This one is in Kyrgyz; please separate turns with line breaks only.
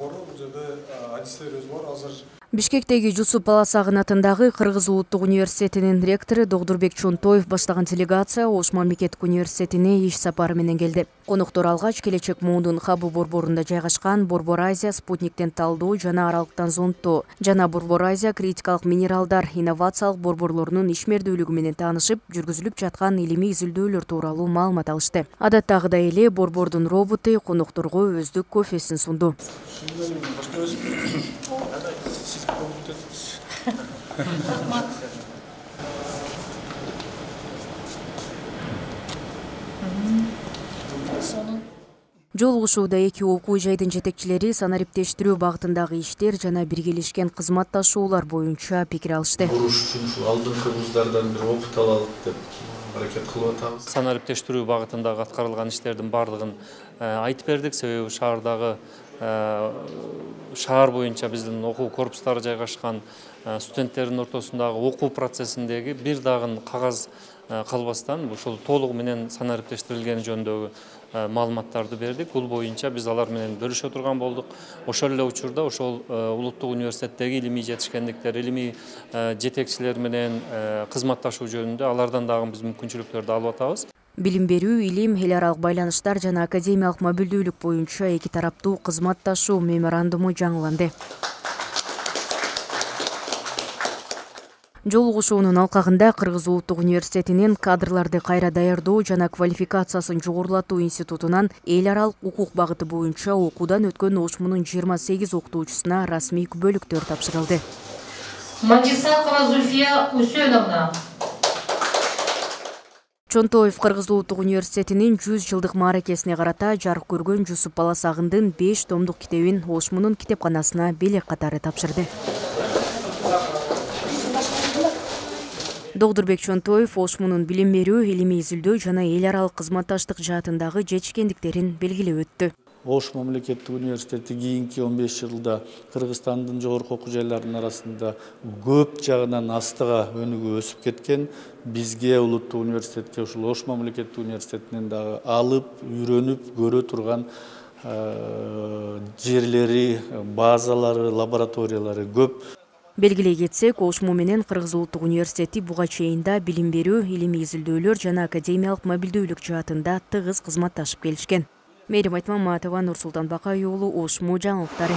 борбору, бул жерде адистерибиз бар. Азыр
Бишкектеги Жусуп Баласагын атындагы Кыргыз Улуттук университетинин ректору Догдурбек Чонтоев баштаган делегация Ош мамлекеттик университетине иш сапары менен келди. Коноктор алгач келечек муундун хабы борборунда жайгашкан Борбор Азия спутниктен талдоо жана аралыктан зондтоо жана Борбор Азия критикалык минералдар инновациялык борборлорунун ишмердүүлүгү менен таанышып, жүргүзүлүп жаткан илимий изилдөөлөр тууралуу маалымат алышты. Адаттагыдай эле борбордун роботу конокторго өздүк кофесин сунду. Жолугушууда эки окуу жайдын жетекчилери санариптештирүү багытындагы иштер жана биргелешкен кызматташуулар боюнча пикир алышты.
Буруш үчүн ушул алдыңкы вуздардан бир опыт алалык деп аракет кылып атабыз.
Санариптештирүү багытындагы аткарылган иштердин бардыгын айтып бердик. Себеби шаар боюнча биздин окуу корпустары жайгашкан, студенттердин ортосундагы окуу процессиндеги бир дагы кагаз калбастан ушул толугу менен санариптештирилгени жөнүндөгү маалыматтарды бердик. Бул боюнча биз алар менен бөлүшө турган болдук. Ошол эле учурда ошол улуттук университеттеги илимий жетишкендиктер, илимий жетекчилер менен кызматташуу жөнүндө алардан дагы биз мүмкүнчүлүктөрдү алып атабыз.
Билим берүү, илим, эл аралык байланыштар жана академиялык мобилдүүлүк боюнча эки тараптуу кызматташуу меморандуму жаңыланды. Жолугушуунун алкагында Кыргыз Улуттук университетинин кадрларды кайра даярдоо жана квалификациясын жогорулатуу институтунан эл аралык укук багыты боюнча окуудан өткөн ОШМУнун 28 окутуучусуна расмий күбөлүктөр тапшырылды.
Манжисакова Зульфия Усеновна.
Чонтоев Кыргыз Улуттук университетинин 100 жылдык мааракесине карата жарык көргөн Жусуп Баласагындын 5 томдук китебин ОШМУнун китепканасына белек катары тапшырды. Догдурбек Чонтоев ОШМУнун билим берүү, илимий изилдөө жана эл аралык кызматташтык жаатындагы жетишкендиктерин белгилеп өттү.
Ош мамлекеттик университети кийинки 15 жылда Кыргызстандын жогорку окуу жайларынын арасында көп жагынан астыга өнүгүп өсүп кеткен. Бизге улуттук университетке ушул Ош мамлекеттик университетинен дагы алып, үйрөнүп, көрө турган жерлери, базалары, лабораториялары көп.
Белгилей кетсек, ОШМУ менен Кыргыз Улуттук университети буга чейин да билим берүү, илимий изилдөөлөр жана академиялык мобилдүүлүк жаатында тыгыз кызматташып келишкен. Мээрим Айтмаматова, Нурсултан Бакай уулу, ОШМУ жаңылыктары.